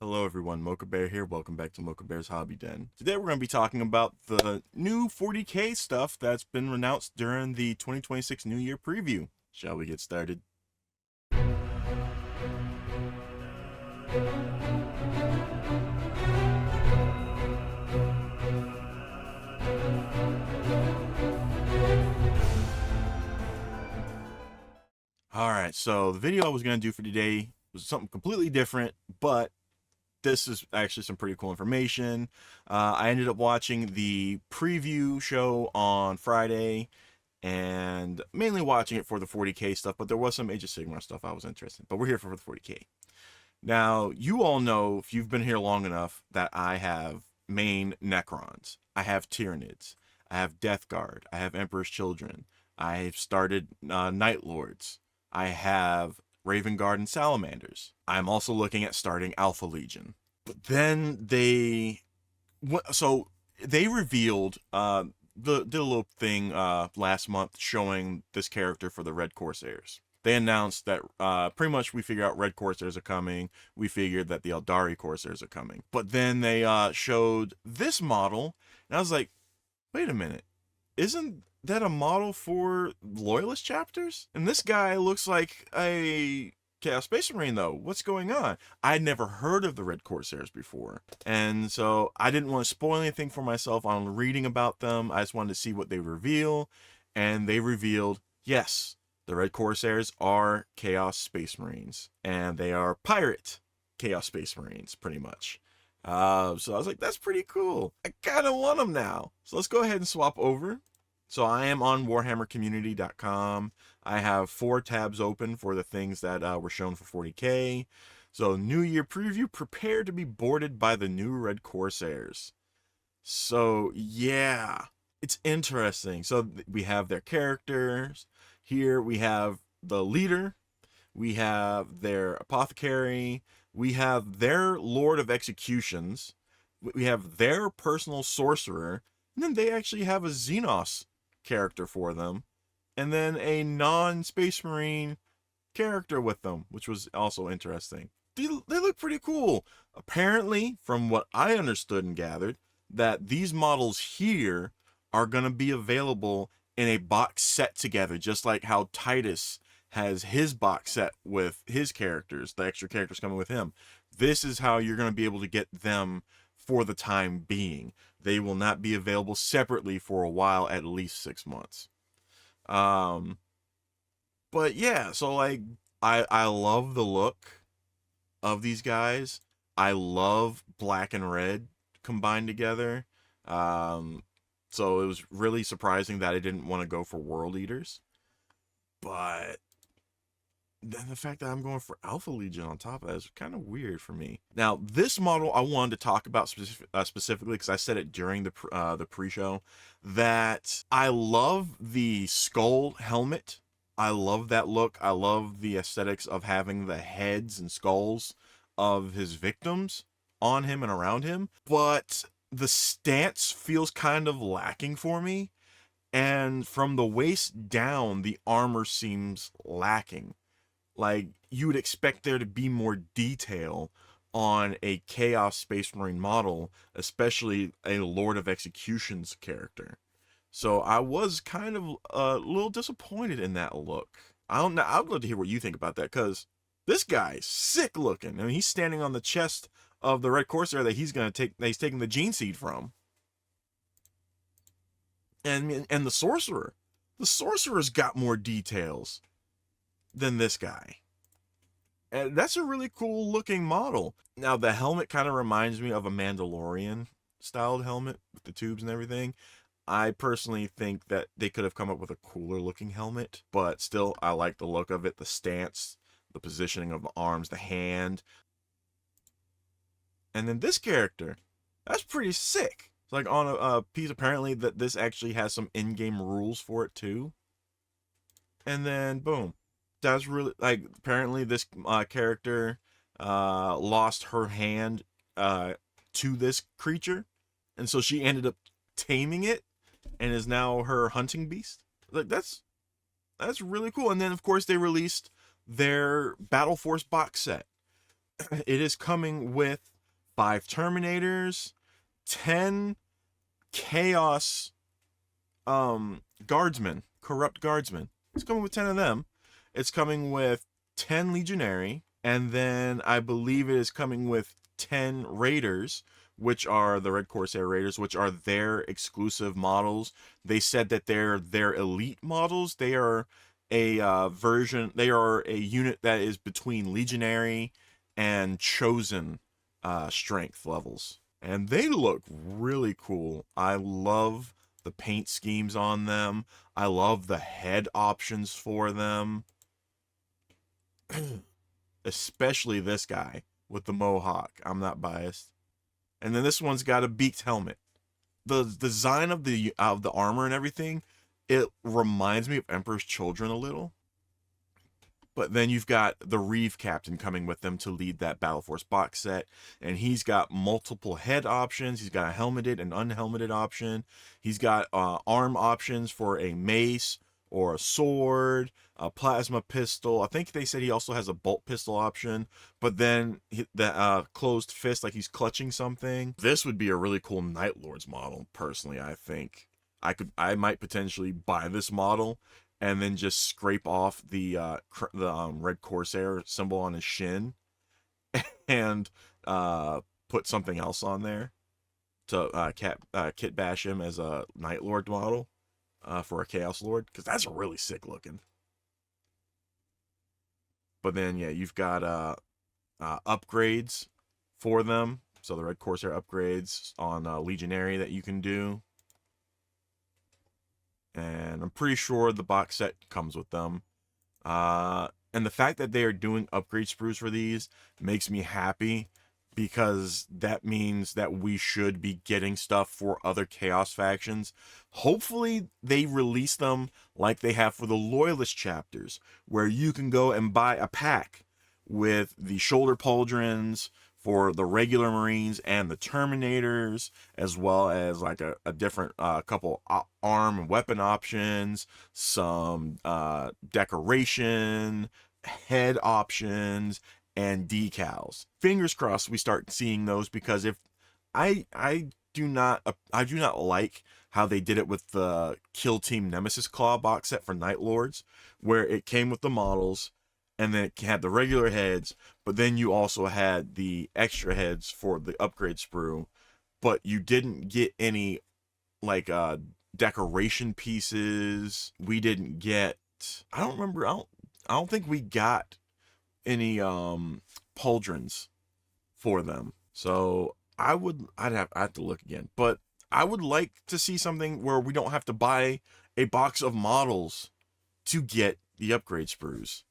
Hello everyone, Mocha Bear here. Welcome back to Mocha Bear's Hobby Den. Today we're going to be talking about the new 40k stuff that's been announced during the 2026 New Year preview. Shall we get started? Alright, so the video I was going to do for today was something completely different, but this is actually some pretty cool information. I ended up watching the preview show on Friday and mainly watching it for the 40k stuff, but there was some Age of Sigmar stuff I was interested in, but we're here for the 40k. Now, you all know, if you've been here long enough, that I have main Necrons, I have Tyranids, I have Death Guard, I have Emperor's Children, I've started Night Lords, I have Raven Guard and Salamanders. I'm also looking at starting Alpha Legion. But then they revealed did a little thing last month showing this character for the Red Corsairs. They announced that pretty much we figured out Red Corsairs are coming. We figured that the aeldari Corsairs are coming. But then they showed this model, and I was like, wait a minute, isn't that a model for Loyalist chapters? And this guy looks like a Chaos Space Marine, though. What's going on? I'd never heard of the Red Corsairs before, and so I didn't want to spoil anything for myself on reading about them. I just wanted to see what they reveal, and they revealed, yes, the Red Corsairs are Chaos Space Marines, and they are pirate Chaos Space Marines, pretty much. So I was like, that's pretty cool. I kind of want them now. So let's go ahead and swap over. So I am on warhammercommunity.com. I have 4 tabs open for the things that were shown for 40k. So New Year preview, prepare to be boarded by the new Red Corsairs. So yeah, it's interesting. So we have their characters. Here we have the leader. We have their apothecary. We have their Lord of Executions. We have their personal sorcerer. And then they actually have a Xenos character for them, and then a non-Space Marine character with them, which was also interesting. They look pretty cool. Apparently, from what I understood and gathered, that these models here are going to be available in a box set together, just like how Titus has his box set with his characters, the extra characters coming with him. This is how you're going to be able to get them for the time being. They will not be available separately for a while, at least 6 months. But yeah, so like I love the look of these guys. I love black and red combined together. So it was really surprising that I didn't want to go for World Eaters. But then the fact that I'm going for Alpha Legion on top of that is kind of weird for me. Now, this model I wanted to talk about specifically because I said it during the pre-show, that I love the skull helmet. I love that look. I love the aesthetics of having the heads and skulls of his victims on him and around him. But the stance feels kind of lacking for me. And from the waist down, the armor seems lacking. Like, you would expect there to be more detail on a Chaos Space Marine model, especially a Lord of Executions character. So I was kind of a little disappointed in that look. I don't know. I'd love to hear what you think about that, because this guy's sick looking. I mean, he's standing on the chest of the Red Corsair that he's taking the gene seed from. And the sorcerer. The sorcerer's got more details than this guy. And that's a really cool looking model. Now, the helmet kind of reminds me of a Mandalorian styled helmet with the tubes and everything. I personally think that they could have come up with a cooler looking helmet, but still, I like the look of it, the stance, the positioning of the arms, the hand. And then this character, that's pretty sick. It's like on a piece, apparently, that this actually has some in-game rules for it too. And then, boom. That's really, like, apparently this character lost her hand to this creature, and so she ended up taming it and is now her hunting beast. Like, that's really cool. And then of course they released their Battle Force box set. It is coming with 5 Terminators, 10 Chaos Guardsmen, Corrupt Guardsmen. It's coming with 10 of them. It's coming with 10 Legionary, and then I believe it is coming with 10 Raiders, which are the Red Corsair Raiders, which are their exclusive models. They said that they're their elite models. They are a version, they are a unit that is between Legionary and Chosen strength levels. And they look really cool. I love the paint schemes on them. I love the head options for them. Especially this guy with the mohawk. I'm not biased. And then this one's got a beaked helmet. The design of the armor and everything, it reminds me of Emperor's Children a little. But then you've got the Reeve Captain coming with them to lead that Battle Force box set. And he's got multiple head options. He's got a helmeted and unhelmeted option. He's got arm options for a mace or a sword, a plasma pistol. I think they said he also has a bolt pistol option. But then the closed fist, like he's clutching something. This would be a really cool Night Lords model, personally, I think. I might potentially buy this model and then just scrape off the Red Corsair symbol on his shin and put something else on there to kit bash him as a Night Lord model for a Chaos Lord, because that's really sick looking. But then, yeah, you've got upgrades for them. So the Red Corsair upgrades on Legionary that you can do. And I'm pretty sure the box set comes with them. And the fact that they are doing upgrade sprues for these makes me happy, because that means that we should be getting stuff for other Chaos factions. Hopefully they release them like they have for the Loyalist chapters, where you can go and buy a pack with the shoulder pauldrons for the regular Marines and the Terminators, as well as like a different couple arm and weapon options, some decoration, head options, and decals. Fingers crossed we start seeing those, because if I do not like how they did it with the Kill Team Nemesis Claw box set for Night Lords, where it came with the models and then it had the regular heads, but then you also had the extra heads for the upgrade sprue, but you didn't get any like decoration pieces. We didn't get, I don't remember, I don't think we got any pauldrons for them. So I'd have to look again, but I would like to see something where we don't have to buy a box of models to get the upgrade sprues.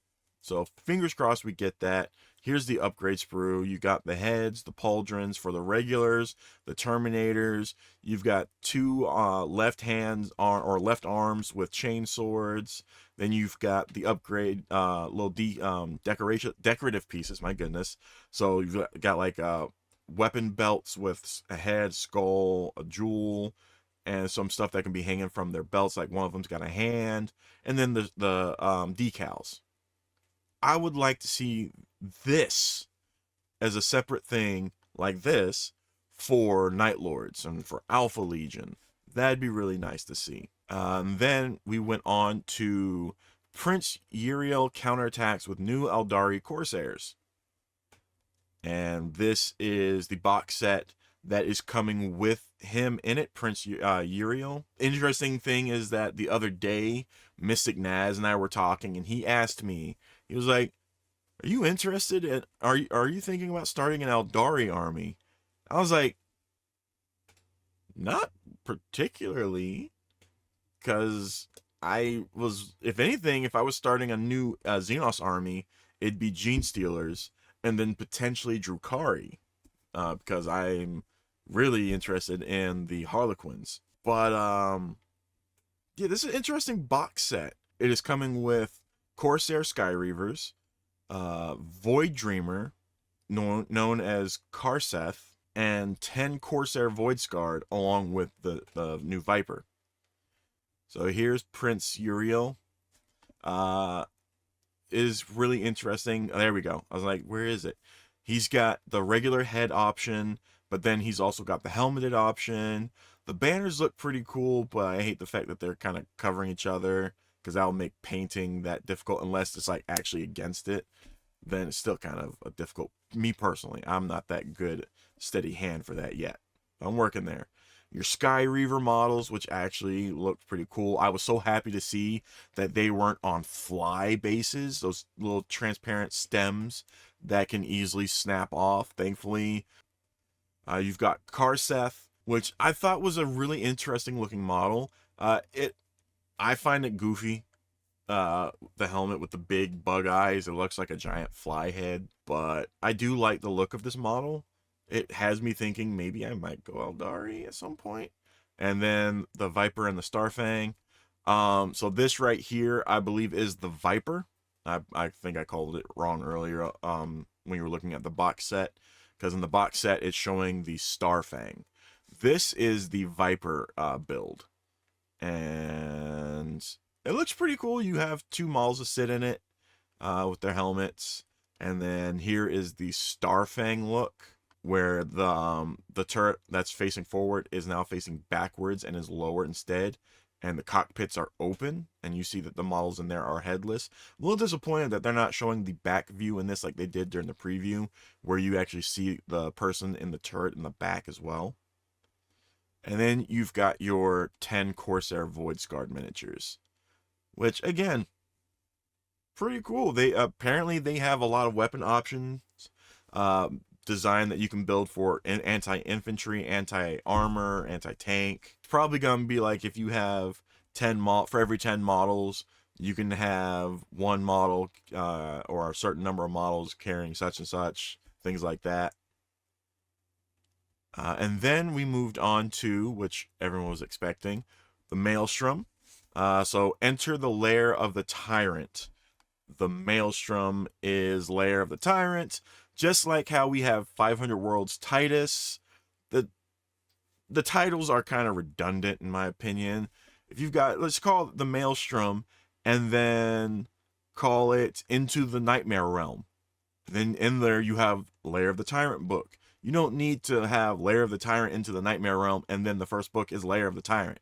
So fingers crossed we get that. Here's the upgrade sprue. You got the heads, the pauldrons for the regulars, the Terminators. You've got 2 left hands or left arms with chain swords. Then you've got the upgrade little decorative pieces. My goodness. So you've got like weapon belts with a head, skull, a jewel, and some stuff that can be hanging from their belts. Like one of them's got a hand, and then the decals. I would like to see this as a separate thing like this for Night Lords and for Alpha Legion. That'd be really nice to see. Then we went on to Prince Uriel counterattacks with new Aeldari Corsairs. And this is the box set that is coming with him in it, Prince Uriel. Interesting thing is that the other day, Mystic Naz and I were talking, and he asked me, he was like, "Are you interested in, are you thinking about starting an Aeldari army?" I was like, not particularly, because if anything, if I was starting a new Xenos army, it'd be Gene Stealers, and then potentially Drukhari, because I'm really interested in the Harlequins. But yeah, this is an interesting box set. It is coming with Corsair Skyreavers, Void Dreamer, known as Karseth, and 10 Corsair Void Scarred, along with the new Viper. So here's Prince Uriel. Is really interesting. There we go. I was like, where is it? He's got the regular head option, but then he's also got the helmeted option. The banners look pretty cool, but I hate the fact that they're kind of covering each other, because that'll make painting that difficult unless it's like actually against it. Then it's still kind of a difficult. Me personally, I'm not that good steady hand for that yet. I'm working there. Your Sky Reaver models, which actually looked pretty cool. I was so happy to see that they weren't on fly bases, those little transparent stems that can easily snap off, thankfully. You've got Karseth, which I thought was a really interesting looking model. I find it goofy. The helmet with the big bug eyes. It looks like a giant fly head, but I do like the look of this model. It has me thinking maybe I might go aeldari at some point. And then the Viper and the Starfang. So this right here, I believe, is the Viper. I think I called it wrong earlier when you were looking at the box set, because in the box set it's showing the Starfang. This is the Viper build, and it looks pretty cool. You have two models to sit in it with their helmets, and then here is the Starfang look, where the turret that's facing forward is now facing backwards and is lower instead, and the cockpits are open, and you see that the models in there are headless. A little disappointed that they're not showing the back view in this like they did during the preview, where you actually see the person in the turret in the back as well. And then you've got your 10 Corsair Void Scarred miniatures, which again, pretty cool. They apparently they have a lot of weapon options design that you can build for anti-infantry, anti-armor, anti-tank. It's probably gonna be like if you have 10 for every 10 models, you can have one model or a certain number of models carrying such and such, things like that. And then we moved on to, which everyone was expecting, the Maelstrom. So enter the lair of the Tyrant. The Maelstrom is lair of the Tyrant. Just like how we have 500 Worlds Titus, the titles are kind of redundant in my opinion. If you've got, let's call it the Maelstrom, and then call it Into the Nightmare Realm. Then in there you have Lair of the Tyrant book. You don't need to have Lair of the Tyrant Into the Nightmare Realm, and then the first book is Lair of the Tyrant.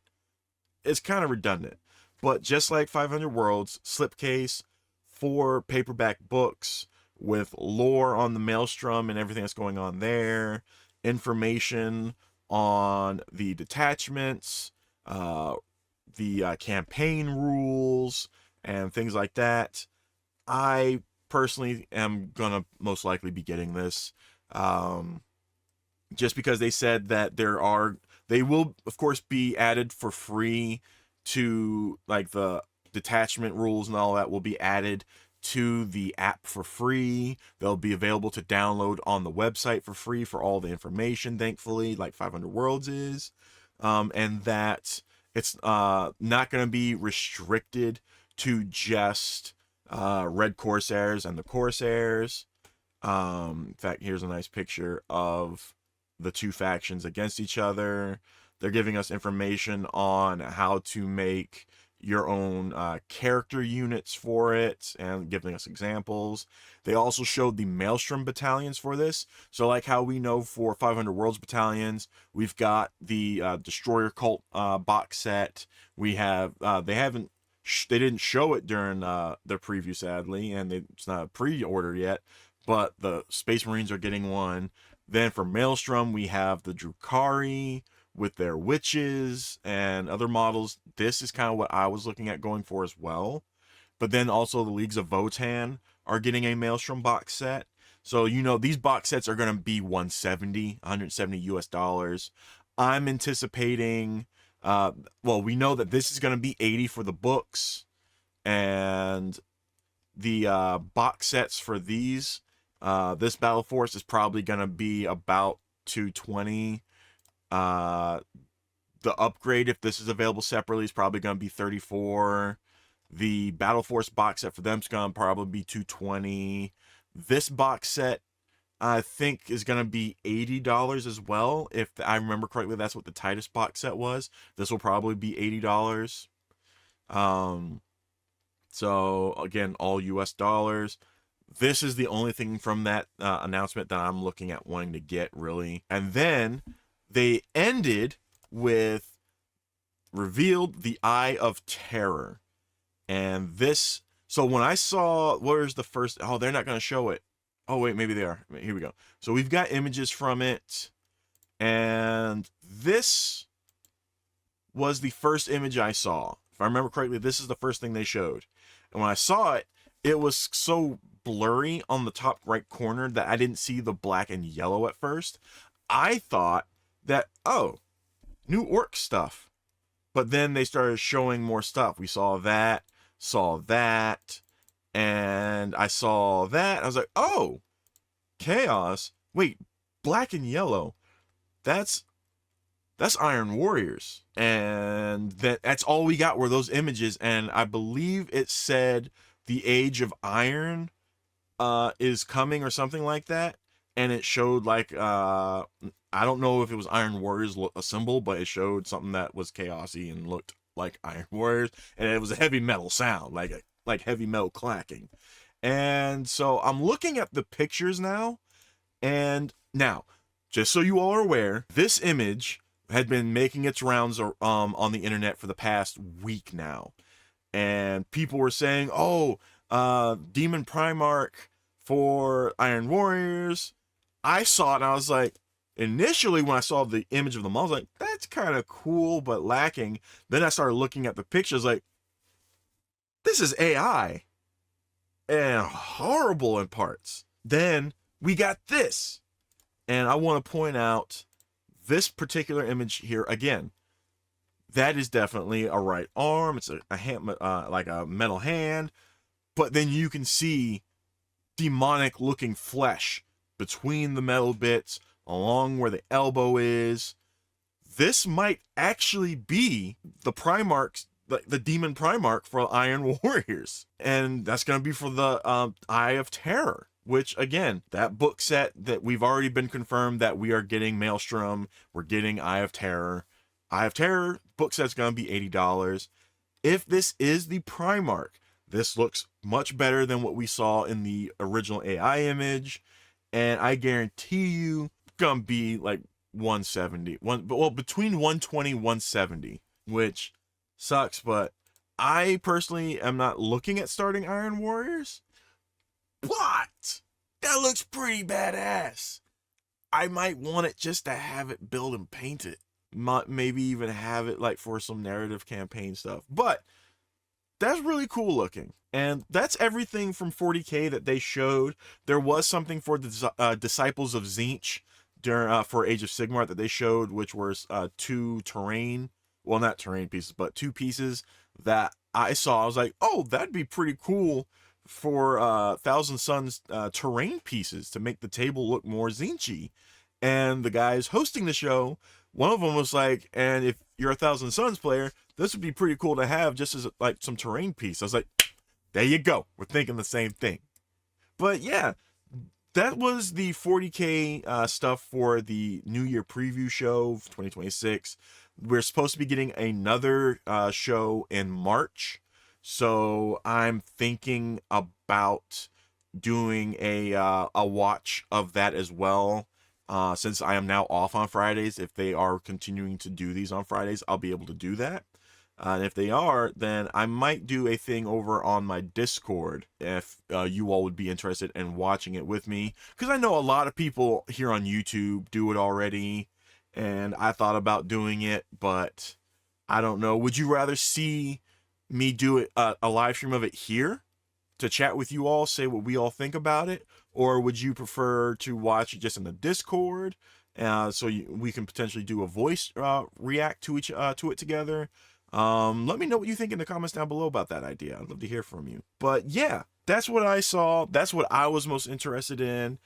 It's kind of redundant. But just like 500 Worlds, slipcase, 4 paperback books with lore on the Maelstrom and everything that's going on there, information on the detachments, the campaign rules, and things like that. I personally am gonna most likely be getting this, just because they said that they will of course be added for free to, like, the detachment rules and all that will be added to the app for free. They'll be available to download on the website for free for all the information, thankfully, like 500 Worlds is. And that it's not going to be restricted to just Red Corsairs and the Corsairs. In fact, here's a nice picture of the two factions against each other. They're giving us information on how to make your own character units for it and giving us examples. They also showed the Maelstrom battalions for this. So like how we know for 500 Worlds battalions, we've got the Destroyer Cult box set. We have they didn't show it during the preview, sadly, and it's not pre-ordered yet, but the Space Marines are getting one. Then for Maelstrom, we have the Drukhari with their witches and other models. This is kind of what I was looking at going for as well. But then also the Leagues of Votann are getting a Maelstrom box set. So, you know, these box sets are going to be 170 US dollars. I'm anticipating, well, we know that this is going to be 80 for the books, and the box sets for these, this Battle Force is probably going to be about 220. The upgrade, if this is available separately, is probably going to be 34. The Battle Force box set for them is going to probably be 220. This box set, I think, is going to be $80 as well. If I remember correctly, that's what the Titus box set was. This will probably be $80. So, again, all US dollars. This is the only thing from that announcement that I'm looking at wanting to get, really. And then they ended with revealed the Eye of Terror. And this, so when I saw, where's the first, oh, they're not going to show it. Oh, wait, maybe they are. Here we go. So we've got images from it. And this was the first image I saw. If I remember correctly, this is the first thing they showed. And when I saw it, it was so blurry on the top right corner that I didn't see the black and yellow at first. I thought that, oh, new orc stuff. But then they started showing more stuff. We saw that, and I saw that. I was like, oh, chaos. Wait, black and yellow. That's Iron Warriors. And that's all we got were those images. And I believe it said the Age of Iron is coming or something like that. And it showed like, I don't know if it was Iron Warriors a symbol, but it showed something that was chaosy and looked like Iron Warriors. And it was a heavy metal sound, like heavy metal clacking. And so I'm looking at the pictures now. And now, just so you all are aware, this image had been making its rounds on the internet for the past week now. And people were saying, oh, Demon Primarch for Iron Warriors. I saw it and I was like, initially when I saw the image of them, I was like, that's kind of cool, but lacking. Then I started looking at the pictures like, this is AI and horrible in parts. Then we got this. And I want to point out this particular image here again. That is definitely a right arm. It's a hand, like a metal hand. But then you can see demonic looking flesh between the metal bits, along where the elbow is. This might actually be the Primarchs, the Demon Primarch for Iron Warriors. And that's going to be for the Eye of Terror. Which, again, that book set that we've already been confirmed that we are getting Maelstrom, we're getting Eye of Terror. Eye of Terror book set's going to be $80. If this is the Primarch, this looks much better than what we saw in the original AI image. And I guarantee you, it's going to be like 170. Well, between 120 170, which sucks. But I personally am not looking at starting Iron Warriors. But that looks pretty badass. I might want it just to have it build and paint it. Maybe even have it like for some narrative campaign stuff. But that's really cool looking. And that's everything from 40K that they showed. There was something for the Disciples of Tzeentch during for Age of Sigmar that they showed, which was two terrain, well, not terrain pieces, but two pieces that I saw. I was like, oh, that'd be pretty cool for Thousand Suns terrain pieces to make the table look more Tzeentchy. And the guys hosting the show, one of them was like, and if you're a Thousand Suns player, this would be pretty cool to have just as like some terrain piece. I was like, there you go. We're thinking the same thing. But yeah, that was the 40K stuff for the New Year preview show of 2026. We're supposed to be getting another show in March. So I'm thinking about doing a watch of that as well. Since I am now off on Fridays, if they are continuing to do these on Fridays, I'll be able to do that. And if they are, then I might do a thing over on my Discord if you all would be interested in watching it with me. Because I know a lot of people here on YouTube do it already. And I thought about doing it, but I don't know. Would you rather see me do it a live stream of it here to chat with you all, say what we all think about it? Or would you prefer to watch it just in the Discord? So we can potentially do a voice react to it together. Let me know what you think in the comments down below about that idea. I'd love to hear from you. But yeah, that's what I saw. That's what I was most interested in.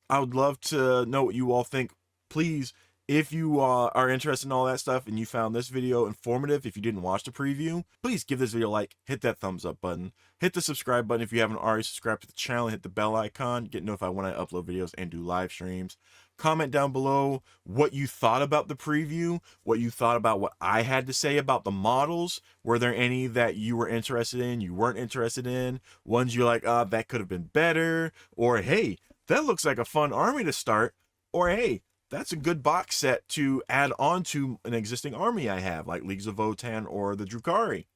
I would love to know what you all think. Please, if you are interested in all that stuff and you found this video informative, if you didn't watch the preview, please give this video a like, hit that thumbs up button, hit the subscribe button if you haven't already subscribed to the channel, hit the bell icon, get notified when I upload videos and do live streams. Comment down below what you thought about the preview, what you thought about what I had to say about the models. Were there any that you were interested in, you weren't interested in? Ones you're like, that could have been better? Or, hey, that looks like a fun army to start. Or, hey, that's a good box set to add on to an existing army I have, like Leagues of Votann or the Drukhari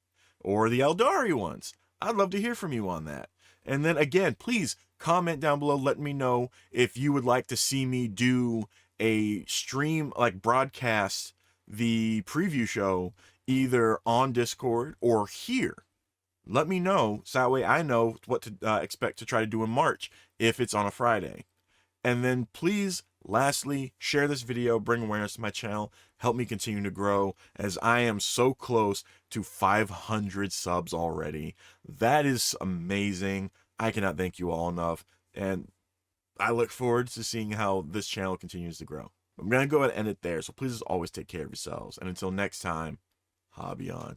or the Aeldari ones. I'd love to hear from you on that. And then again, please comment down below, let me know if you would like to see me do a stream, like broadcast the preview show either on Discord or here. Let me know so that way I know what to expect to try to do in March if it's on a Friday. And then please, lastly, share this video, bring awareness to my channel, help me continue to grow as I am so close to 500 subs already. That is amazing. I cannot thank you all enough. And I look forward to seeing how this channel continues to grow. I'm going to go ahead and end it there. So please, as always, take care of yourselves. And until next time, hobby on.